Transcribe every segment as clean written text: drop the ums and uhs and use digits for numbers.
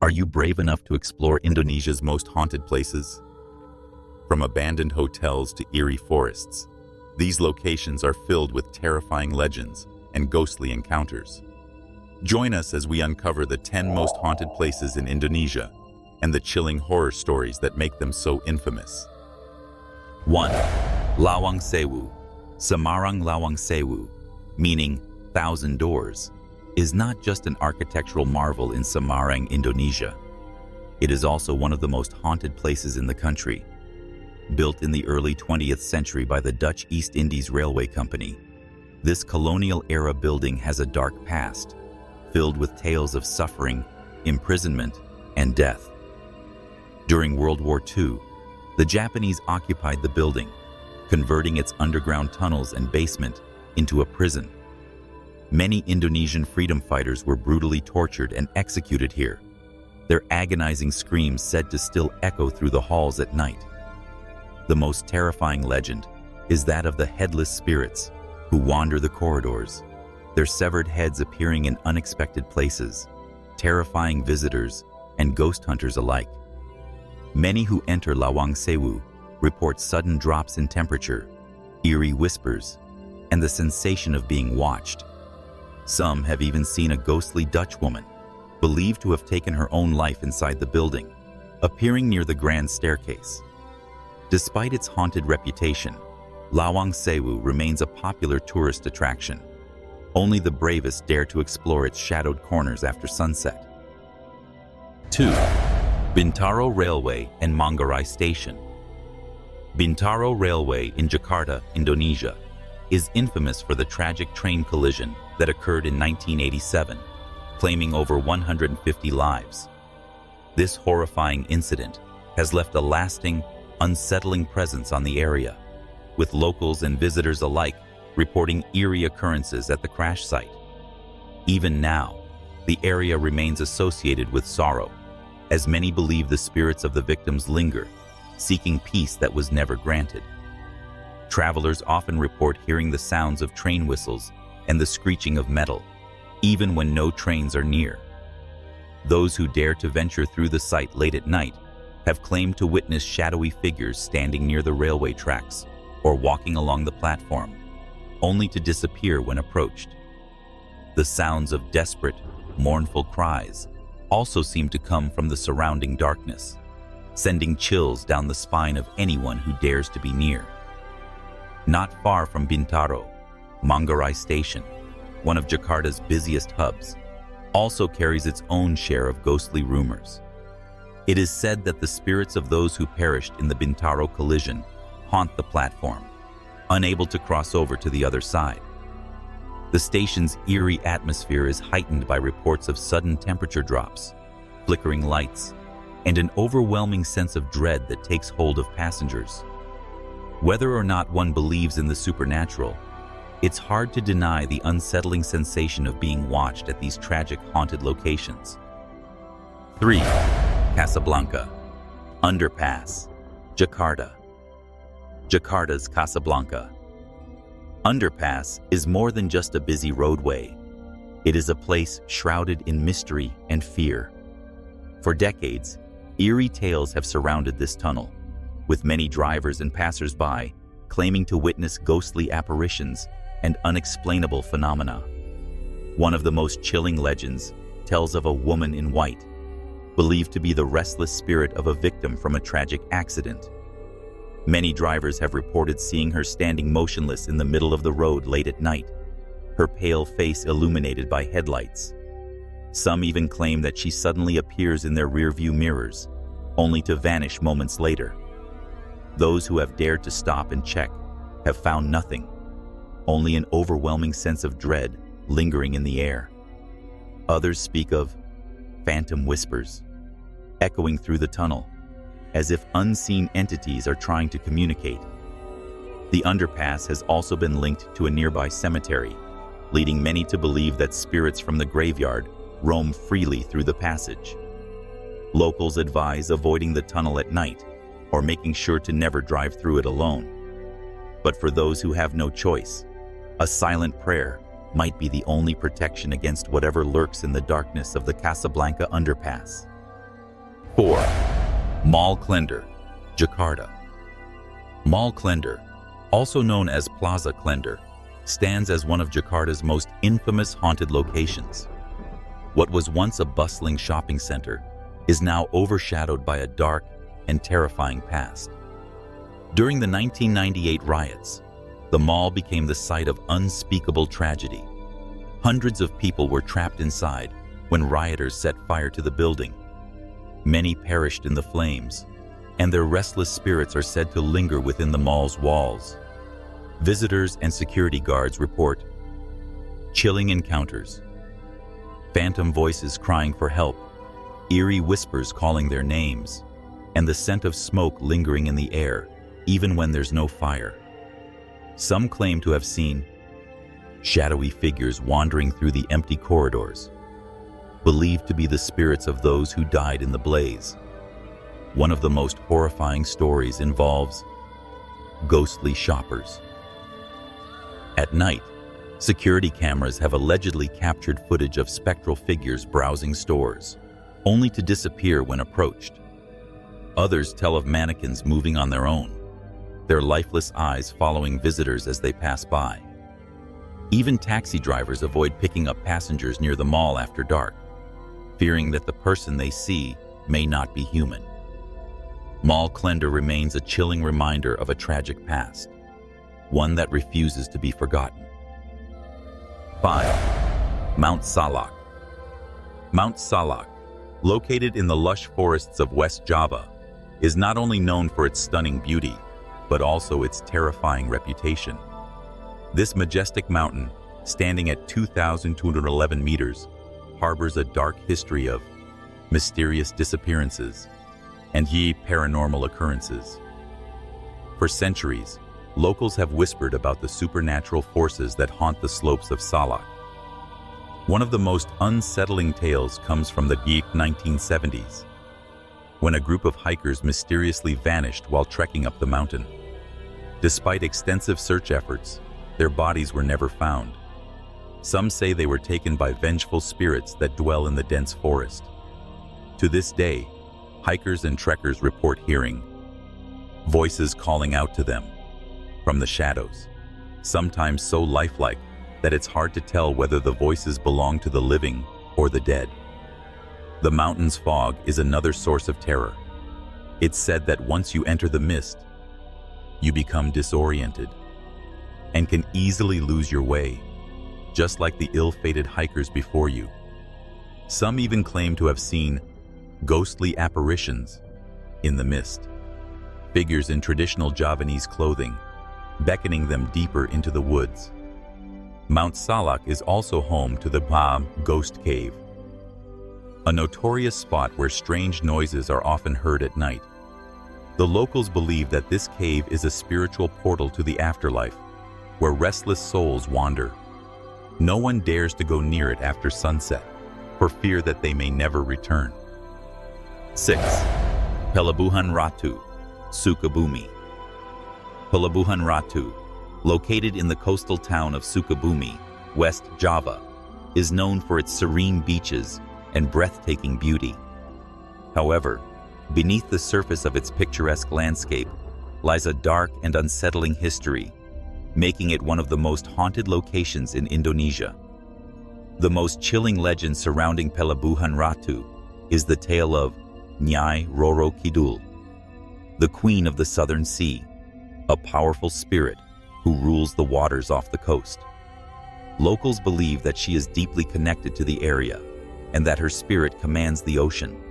Are you brave enough to explore Indonesia's most haunted places? From abandoned hotels to eerie forests, these locations are filled with terrifying legends and ghostly encounters. Join us as we uncover the 10 most haunted places in Indonesia and the chilling horror stories that make them so infamous. 1. Lawang Sewu. Semarang Lawang Sewu, meaning thousand doors, is not just an architectural marvel in Semarang, Indonesia. It is also one of the most haunted places in the country. Built in the early 20th century by the Dutch East Indies Railway Company, this colonial-era building has a dark past, filled with tales of suffering, imprisonment, and death. During World War II, the Japanese occupied the building, converting its underground tunnels and basement into a prison. Many Indonesian freedom fighters were brutally tortured and executed here, their agonizing screams said to still echo through the halls at night. The most terrifying legend is that of the headless spirits who wander the corridors, their severed heads appearing in unexpected places, terrifying visitors and ghost hunters alike. Many who enter Lawang Sewu report sudden drops in temperature, eerie whispers, and the sensation of being watched. Some have even seen a ghostly Dutch woman, believed to have taken her own life inside the building, appearing near the grand staircase. Despite its haunted reputation, Lawang Sewu remains a popular tourist attraction. Only the bravest dare to explore its shadowed corners after sunset. 2. Bintaro Railway and Mangarai Station. Bintaro Railway in Jakarta, Indonesia, is infamous for the tragic train collision that occurred in 1987, claiming over 150 lives. This horrifying incident has left a lasting, unsettling presence on the area, with locals and visitors alike reporting eerie occurrences at the crash site. Even now, the area remains associated with sorrow, as many believe the spirits of the victims linger, seeking peace that was never granted. Travelers often report hearing the sounds of train whistles and the screeching of metal, even when no trains are near. Those who dare to venture through the site late at night have claimed to witness shadowy figures standing near the railway tracks or walking along the platform, only to disappear when approached. The sounds of desperate, mournful cries also seem to come from the surrounding darkness, sending chills down the spine of anyone who dares to be near. Not far from Bintaro, Mangarai Station, one of Jakarta's busiest hubs, also carries its own share of ghostly rumors. It is said that the spirits of those who perished in the Bintaro collision haunt the platform, unable to cross over to the other side. The station's eerie atmosphere is heightened by reports of sudden temperature drops, flickering lights, and an overwhelming sense of dread that takes hold of passengers. Whether or not one believes in the supernatural, it's hard to deny the unsettling sensation of being watched at these tragic haunted locations. 3. Casablanca Underpass, Jakarta. Jakarta's Casablanca Underpass is more than just a busy roadway. It is a place shrouded in mystery and fear. For decades, eerie tales have surrounded this tunnel, with many drivers and passers-by claiming to witness ghostly apparitions and unexplainable phenomena. One of the most chilling legends tells of a woman in white, believed to be the restless spirit of a victim from a tragic accident. Many drivers have reported seeing her standing motionless in the middle of the road late at night, her pale face illuminated by headlights. Some even claim that she suddenly appears in their rearview mirrors, only to vanish moments later. Those who have dared to stop and check have found nothing, only an overwhelming sense of dread lingering in the air. Others speak of phantom whispers, echoing through the tunnel, as if unseen entities are trying to communicate. The underpass has also been linked to a nearby cemetery, leading many to believe that spirits from the graveyard roam freely through the passage. Locals advise avoiding the tunnel at night or making sure to never drive through it alone. But for those who have no choice, a silent prayer might be the only protection against whatever lurks in the darkness of the Casablanca Underpass. 4. Mall Klender, Jakarta. Mall Klender, also known as Plaza Klender, stands as one of Jakarta's most infamous haunted locations. What was once a bustling shopping center is now overshadowed by a dark and terrifying past. During the 1998 riots, the mall became the site of unspeakable tragedy. Hundreds of people were trapped inside when rioters set fire to the building. Many perished in the flames, and their restless spirits are said to linger within the mall's walls. Visitors and security guards report chilling encounters, phantom voices crying for help, eerie whispers calling their names, and the scent of smoke lingering in the air, even when there's no fire. Some claim to have seen shadowy figures wandering through the empty corridors, believed to be the spirits of those who died in the blaze. One of the most horrifying stories involves ghostly shoppers. At night, security cameras have allegedly captured footage of spectral figures browsing stores, only to disappear when approached. Others tell of mannequins moving on their own, their lifeless eyes following visitors as they pass by. Even taxi drivers avoid picking up passengers near the mall after dark, fearing that the person they see may not be human. Mall Klender remains a chilling reminder of a tragic past, one that refuses to be forgotten. 5. Mount Salak. Mount Salak, located in the lush forests of West Java, is not only known for its stunning beauty, but also its terrifying reputation. This majestic mountain, standing at 2,211 meters, harbors a dark history of mysterious disappearances and paranormal occurrences. For centuries, locals have whispered about the supernatural forces that haunt the slopes of Salak. One of the most unsettling tales comes from the 1970s, when a group of hikers mysteriously vanished while trekking up the mountain. Despite extensive search efforts, their bodies were never found. Some say they were taken by vengeful spirits that dwell in the dense forest. To this day, hikers and trekkers report hearing voices calling out to them from the shadows, sometimes so lifelike that it's hard to tell whether the voices belong to the living or the dead. The mountain's fog is another source of terror. It's said that once you enter the mist, you become disoriented and can easily lose your way, just like the ill-fated hikers before you. Some even claim to have seen ghostly apparitions in the mist, figures in traditional Javanese clothing, beckoning them deeper into the woods. Mount Salak is also home to the Baam Ghost Cave, a notorious spot where strange noises are often heard at night. The locals believe that this cave is a spiritual portal to the afterlife, where restless souls wander. No one dares to go near it after sunset, for fear that they may never return. 6. Pelabuhan Ratu, Sukabumi. Pelabuhan Ratu, located in the coastal town of Sukabumi, West Java, is known for its serene beaches and breathtaking beauty. However, beneath the surface of its picturesque landscape lies a dark and unsettling history, making it one of the most haunted locations in Indonesia. The most chilling legend surrounding Pelabuhan Ratu is the tale of Nyai Roro Kidul, the Queen of the Southern Sea, a powerful spirit who rules the waters off the coast. Locals believe that she is deeply connected to the area and that her spirit commands the ocean.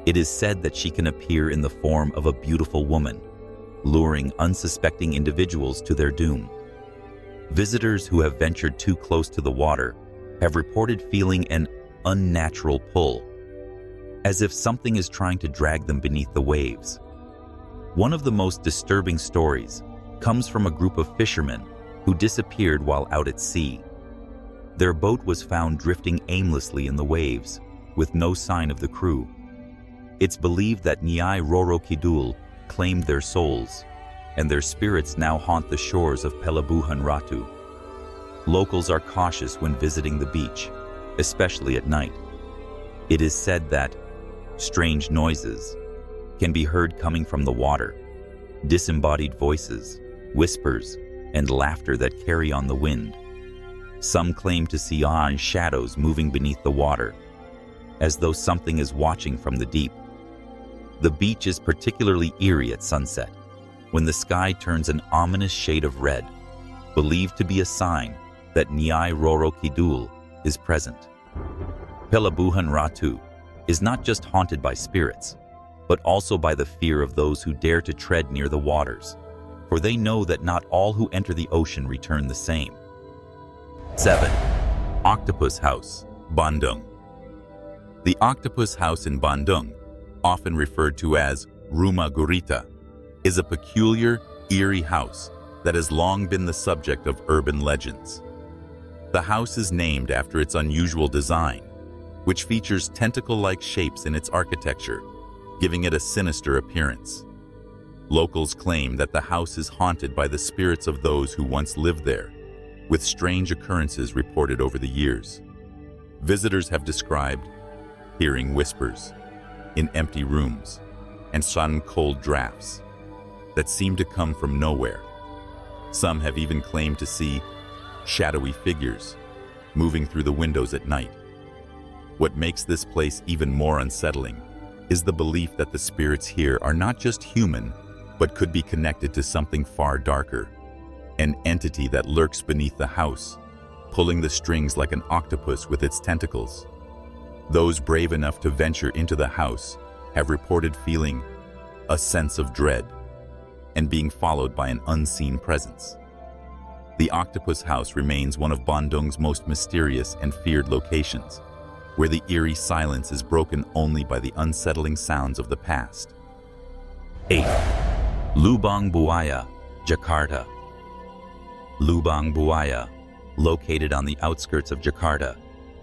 It is said that she can appear in the form of a beautiful woman, luring unsuspecting individuals to their doom. Visitors who have ventured too close to the water have reported feeling an unnatural pull, as if something is trying to drag them beneath the waves. One of the most disturbing stories comes from a group of fishermen who disappeared while out at sea. Their boat was found drifting aimlessly in the waves, with no sign of the crew. It's believed that Nyai Roro Kidul claimed their souls, and their spirits now haunt the shores of Pelabuhan Ratu. Locals are cautious when visiting the beach, especially at night. It is said that Strange noises can be heard coming from the water, disembodied voices, whispers, and laughter that carry on the wind. Some claim to see odd shadows moving beneath the water, as though something is watching from the deep. The beach is particularly eerie at sunset, when the sky turns an ominous shade of red, believed to be a sign that Nyai Roro Kidul is present. Pelabuhan Ratu is not just haunted by spirits, but also by the fear of those who dare to tread near the waters, for they know that not all who enter the ocean return the same. 7. Octopus House, Bandong. The Octopus House in Bandong, often referred to as Rumah Gurita, is a peculiar, eerie house that has long been the subject of urban legends. The house is named after its unusual design, which features tentacle-like shapes in its architecture, giving it a sinister appearance. Locals claim that the house is haunted by the spirits of those who once lived there, with strange occurrences reported over the years. Visitors have described hearing whispers in empty rooms and sudden cold drafts that seem to come from nowhere. Some have even claimed to see shadowy figures moving through the windows at night. What makes this place even more unsettling is the belief that the spirits here are not just human, but could be connected to something far darker, an entity that lurks beneath the house, pulling the strings like an octopus with its tentacles. Those brave enough to venture into the house have reported feeling a sense of dread and being followed by an unseen presence. The Octopus House remains one of Bandung's most mysterious and feared locations, where the eerie silence is broken only by the unsettling sounds of the past. 8. Lubang Buaya, Jakarta. Lubang Buaya, located on the outskirts of Jakarta,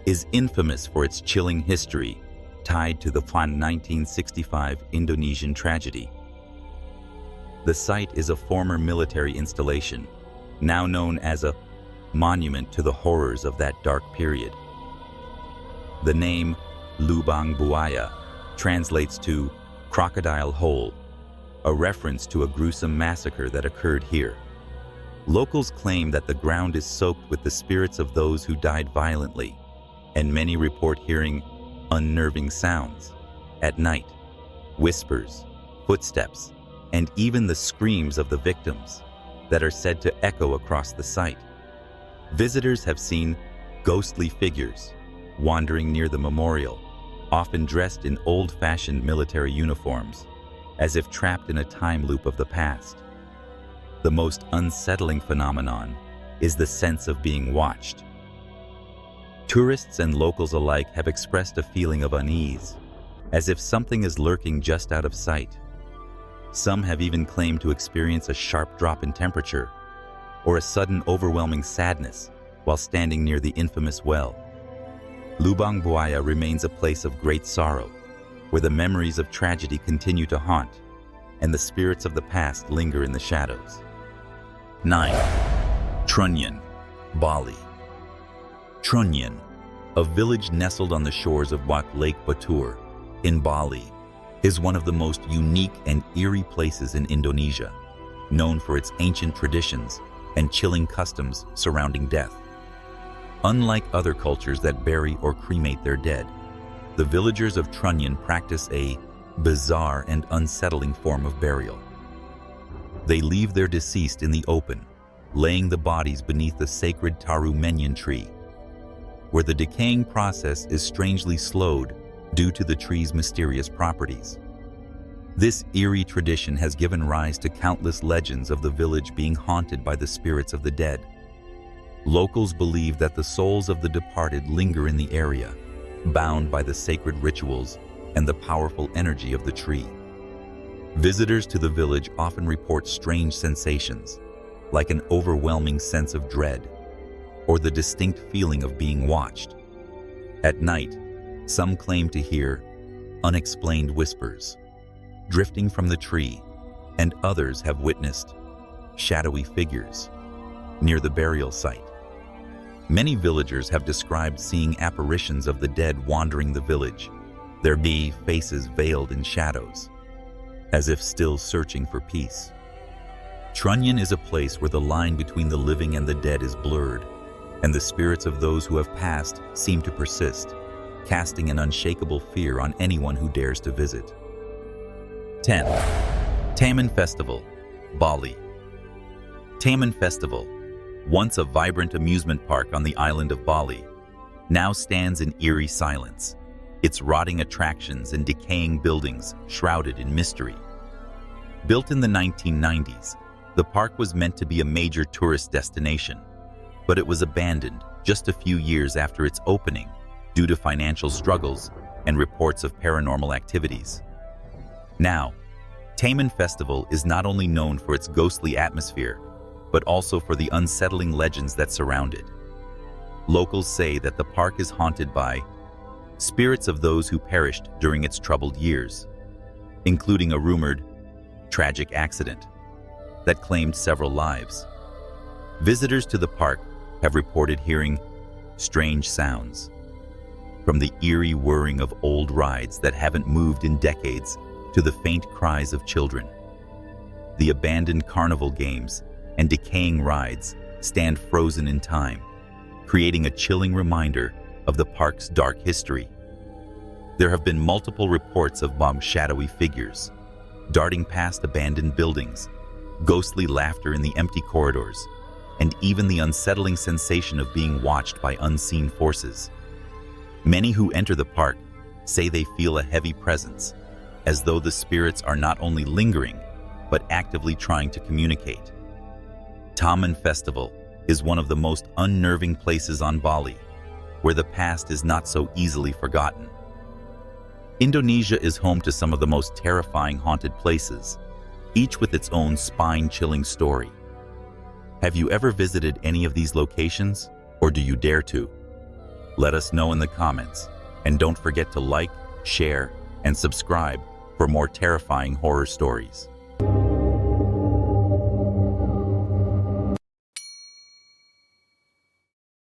is infamous for its chilling history tied to the 1965 Indonesian tragedy. The site is a former military installation, now known as a monument to the horrors of that dark period. The name Lubang Buaya translates to crocodile hole, a reference to a gruesome massacre that occurred here. Locals claim that the ground is soaked with the spirits of those who died violently, and many report hearing unnerving sounds at night, whispers, footsteps, and even the screams of the victims that are said to echo across the site. Visitors have seen ghostly figures wandering near the memorial, often dressed in old-fashioned military uniforms, as if trapped in a time loop of the past. The most unsettling phenomenon is the sense of being watched. Tourists and locals alike have expressed a feeling of unease, as if something is lurking just out of sight. Some have even claimed to experience a sharp drop in temperature or a sudden overwhelming sadness while standing near the infamous well. Lubang Buaya remains a place of great sorrow, where the memories of tragedy continue to haunt and the spirits of the past linger in the shadows. 9. Trunyan, Bali. Trunyan, a village nestled on the shores of Lake Batur in Bali, is one of the most unique and eerie places in Indonesia, known for its ancient traditions and chilling customs surrounding death. Unlike other cultures that bury or cremate their dead, the villagers of Trunyan practice a bizarre and unsettling form of burial. They leave their deceased in the open, laying the bodies beneath the sacred Taru Menyan tree, where the decaying process is strangely slowed due to the tree's mysterious properties. This eerie tradition has given rise to countless legends of the village being haunted by the spirits of the dead. Locals believe that the souls of the departed linger in the area, bound by the sacred rituals and the powerful energy of the tree. Visitors to the village often report strange sensations, like an overwhelming sense of dread, or the distinct feeling of being watched. At night, some claim to hear unexplained whispers drifting from the tree, and others have witnessed shadowy figures near the burial site. Many villagers have described seeing apparitions of the dead wandering the village, their faces veiled in shadows, as if still searching for peace. Trunnion is a place where the line between the living and the dead is blurred, and the spirits of those who have passed seem to persist, casting an unshakable fear on anyone who dares to visit. 10. Taman Festival, Bali. Taman Festival, once a vibrant amusement park on the island of Bali, now stands in eerie silence, its rotting attractions and decaying buildings shrouded in mystery. Built in the 1990s, the park was meant to be a major tourist destination, but it was abandoned just a few years after its opening due to financial struggles and reports of paranormal activities. Now, Taman Festival is not only known for its ghostly atmosphere, but also for the unsettling legends that surround it. Locals say that the park is haunted by spirits of those who perished during its troubled years, including a rumored tragic accident that claimed several lives. Visitors to the park have reported hearing strange sounds, from the eerie whirring of old rides that haven't moved in decades to the faint cries of children. The abandoned carnival games and decaying rides stand frozen in time, creating a chilling reminder of the park's dark history. There have been multiple reports of shadowy figures darting past abandoned buildings, ghostly laughter in the empty corridors, and even the unsettling sensation of being watched by unseen forces. Many who enter the park say they feel a heavy presence, as though the spirits are not only lingering, but actively trying to communicate. Taman Festival is one of the most unnerving places on Bali, where the past is not so easily forgotten. Indonesia is home to some of the most terrifying haunted places, each with its own spine-chilling story. Have you ever visited any of these locations, or do you dare to? Let us know in the comments, and don't forget to like, share, and subscribe for more terrifying horror stories.